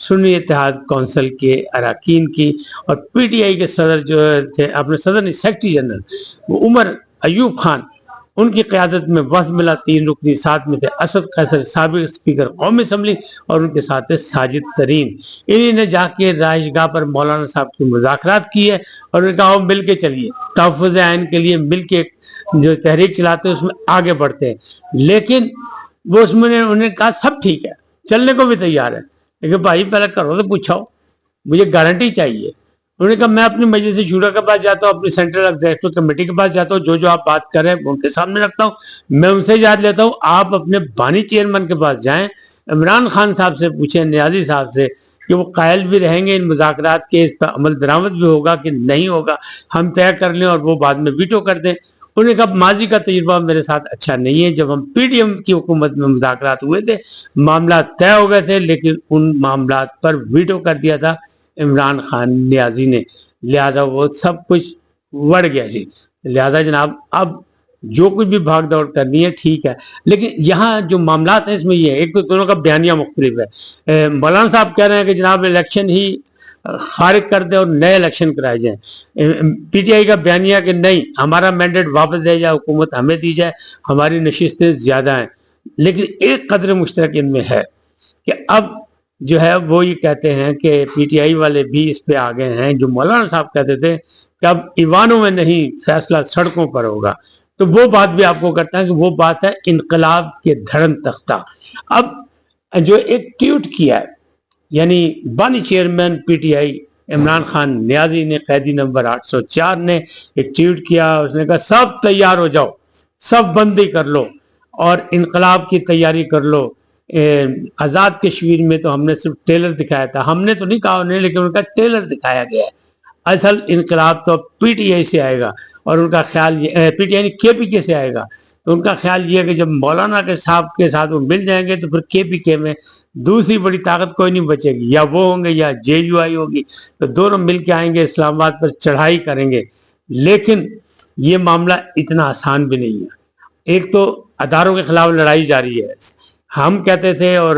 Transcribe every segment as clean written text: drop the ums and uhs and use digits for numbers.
سنی اتحاد کونسل کے اراکین کی، اور پی ٹی آئی کے صدر جو تھے، اپنے صدر نہیں، سیکرٹری جنرل وہ عمر ایوب خان، ان کی قیادت میں وفد ملا 3 رکنی، ساتھ میں تھے اسد قیصر سابق اسپیکر قومی اسمبلی، اور ان کے ساتھ تھے ساجد ترین۔ انہی نے جا کے رہائش گاہ پر مولانا صاحب کی مذاکرات کی ہے اور انہوں نے کہا مل کے چلیے، تحفظ آئین کے لیے مل کے جو تحریک چلاتے ہیں اس میں آگے بڑھتے ہیں۔ لیکن وہ اس میں انہوں نے کہا سب ٹھیک ہے، چلنے کو بھی تیار ہے، لیکن بھائی پہلے کرو تو پوچھاؤ، مجھے گارنٹی چاہیے۔ انہوں نے کہا میں اپنی مجلس شورا کے پاس جاتا ہوں، اپنی سینٹرل ایگزیکٹو کمیٹی کے پاس جاتا ہوں، جو آپ بات کر رہے ہیں ان کے سامنے رکھتا ہوں، میں ان سے یاد لیتا ہوں، آپ اپنے بانی چیئرمین کے پاس جائیں، عمران خان صاحب سے پوچھیں، نیازی صاحب سے، کہ وہ قائل بھی رہیں گے ان مذاکرات کے، اس پر عمل درآمد بھی ہوگا کہ نہیں ہوگا، ہم طے کر لیں اور وہ بعد میں ویٹو کر دیں۔ انہوں نے کہا ماضی کا تجربہ میرے ساتھ اچھا نہیں ہے، جب ہم پی ڈی ایم کی حکومت میں مذاکرات ہوئے تھے معاملات طے ہو گئے تھے، لیکن ان معاملات پر ویٹو کر دیا تھا عمران خان نیازی نے، لہذا وہ سب کچھ وڑ گیا جی۔ لہذا جناب اب جو کچھ بھی بھاگ دوڑ کرنی ہے ٹھیک ہے، لیکن یہاں جو معاملات ہیں اس میں یہ ہے، ایک تو دونوں کا بیانیہ مختلف ہے۔ مولانا صاحب کہہ رہے ہیں کہ جناب الیکشن ہی خارج کر دیں اور نئے الیکشن کرائے جائیں، پی ٹی آئی کا بیانیہ کہ نہیں، ہمارا مینڈیٹ واپس دے جائے، حکومت ہمیں دی جائے، ہماری نشستیں زیادہ ہیں۔ لیکن ایک قدر مشترک ان میں ہے کہ اب جو ہے وہ یہ کہتے ہیں کہ پی ٹی آئی والے بھی اس پہ آگے ہیں، جو مولانا صاحب کہتے تھے کہ اب ایوانوں میں نہیں، فیصلہ سڑکوں پر ہوگا، تو وہ بات بھی آپ کو کرتا ہے کہ وہ بات ہے انقلاب کے دھڑن تختہ۔ اب جو ایک ٹویٹ کیا ہے، یعنی بانی chairman P T I Imran Khan Niazi نے، قیدی نمبر 804 نے ایک ٹویٹ کیا، اس نے کہا سب تیار ہو جاؤ، سب بندی کر لو اور انقلاب کی تیاری کر لو۔ آزاد کشمیر میں تو ہم نے صرف ٹیلر دکھایا تھا، ہم نے تو نہیں کہا انہیں، لیکن ان کا ٹیلر دکھایا گیا ہے، اصل انقلاب تو پی ٹی آئی سے آئے گا، اور ان کا خیال یہ پی ٹی آئی کے پی کے سے آئے گا، تو ان کا خیال یہ ہے کہ جب مولانا کے صاحب کے ساتھ وہ مل جائیں گے تو پھر کے پی کے میں دوسری بڑی طاقت کوئی نہیں بچے گی، یا وہ ہوں گے یا جے یو آئی ہوگی، تو دونوں مل کے آئیں گے، اسلام آباد پر چڑھائی کریں گے۔ لیکن یہ معاملہ اتنا آسان بھی نہیں ہے۔ ایک تو اداروں کے خلاف لڑائی جاری ہے، ہم کہتے تھے اور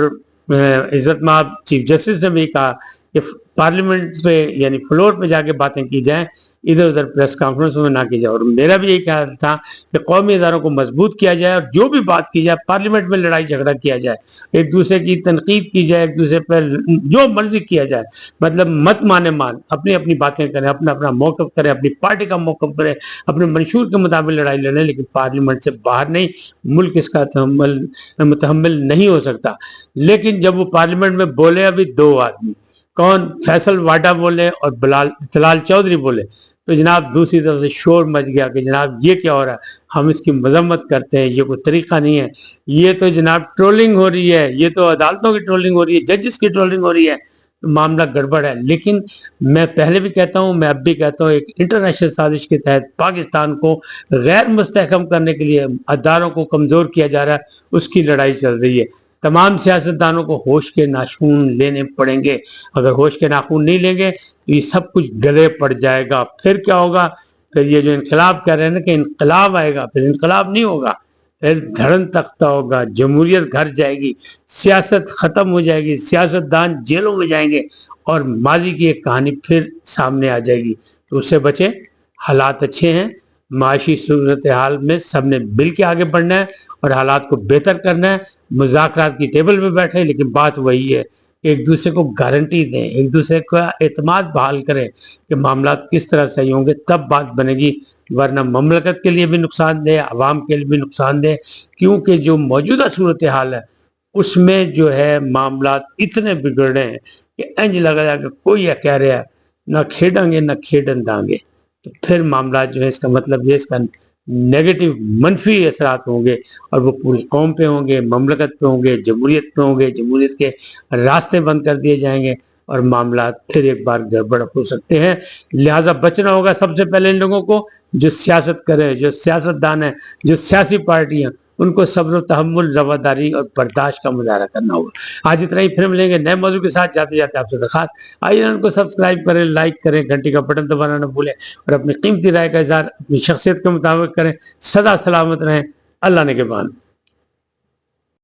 عزت مآب چیف جسٹس نے بھی کہا کہ پارلیمنٹ پہ یعنی فلور پہ جا کے باتیں کی جائیں، ادھر ادھر پریس کانفرنسوں میں نہ کی جائے، اور میرا بھی یہی خیال تھا کہ قومی اداروں کو مضبوط کیا جائے، اور جو بھی بات کی جائے پارلیمنٹ میں لڑائی جھگڑا کیا جائے، ایک دوسرے کی تنقید کی جائے، ایک دوسرے پر جو مرضی کیا جائے، مطلب مت مانے مان، اپنی اپنی باتیں کریں، اپنا اپنا موقف کریں، اپنی پارٹی کا موقف کریں، اپنے منشور کے مطابق لڑائی لڑیں، لیکن پارلیمنٹ سے باہر نہیں، ملک اس کا متحمل نہیں ہو سکتا۔ لیکن جب وہ پارلیمنٹ میں بولے ابھی 2 آدمی، کون؟ فیصل واڈا بولے اور جلال چودھری بولے، تو جناب دوسری طرف سے شور مچ گیا کہ جناب یہ کیا ہو رہا ہے، ہم اس کی مذمت کرتے ہیں، یہ کوئی طریقہ نہیں ہے، یہ تو جناب ٹرولنگ ہو رہی ہے، یہ تو عدالتوں کی ٹرولنگ ہو رہی ہے، ججز کی ٹرولنگ ہو رہی ہے، تو معاملہ گڑبڑ ہے۔ لیکن میں پہلے بھی کہتا ہوں، میں اب بھی کہتا ہوں، ایک انٹرنیشنل سازش کے تحت پاکستان کو غیر مستحکم کرنے کے لیے اداروں کو کمزور کیا جا رہا ہے، اس کی لڑائی چل رہی ہے۔ تمام سیاستدانوں کو ہوش کے ناخون لینے پڑیں گے، اگر ہوش کے ناخون نہیں لیں گے تو یہ سب کچھ گلے پڑ جائے گا۔ پھر کیا ہوگا؟ پھر یہ جو انقلاب کہہ رہے ہیں نا کہ انقلاب آئے گا، پھر انقلاب نہیں ہوگا، پھر دھڑن تختہ ہوگا، جمہوریت گھر جائے گی، سیاست ختم ہو جائے گی، سیاستدان جیلوں میں جائیں گے، اور ماضی کی ایک کہانی پھر سامنے آ جائے گی۔ تو اس سے بچیں، حالات اچھے ہیں، معاشی صورتحال میں سب نے مل کے آگے بڑھنا ہے اور حالات کو بہتر کرنا ہے، مذاکرات کی ٹیبل پہ بیٹھے، لیکن بات وہی ہے، ایک دوسرے کو گارنٹی دیں، ایک دوسرے کا اعتماد بحال کریں کہ معاملات کس طرح صحیح ہوں گے، تب بات بنے گی، ورنہ مملکت کے لیے بھی نقصان دہ، عوام کے لیے بھی نقصان دہ، کیونکہ جو موجودہ صورتحال ہے اس میں جو ہے معاملات اتنے بگڑ رہے ہیں کہ انج لگا جا کہ کوئی یہ کہہ رہا ہے نہ کھیڑیں گے نہ کھیڑن دیں گے، تو پھر معاملات جو ہے اس کا مطلب یہ اس کا نیگیٹو منفی اثرات ہوں گے، اور وہ پوری قوم پہ ہوں گے، مملکت پہ ہوں گے، جمہوریت پہ ہوں گے، جمہوریت کے راستے بند کر دیے جائیں گے، اور معاملات پھر ایک بار گڑبڑ ہو سکتے ہیں۔ لہٰذا بچنا ہوگا سب سے پہلے ان لوگوں کو جو سیاست کرے، جو سیاستدان ہیں، جو سیاسی پارٹیاں، ان کو صبر و تحمل، رواداری اور برداشت کا مظاہرہ کرنا ہوگا۔ آج اتنا ہی، پھر ملیں گے نئے موضوع کے ساتھ۔ جاتے جاتے آپ سے درخواست، آئیے ان کو سبسکرائب کریں، لائک کریں، گھنٹی کا بٹن دبانا نہ بھولیں، اور اپنی قیمتی رائے کا اظہار اپنی شخصیت کے مطابق کریں۔ سدا سلامت رہیں، اللہ نگہبان۔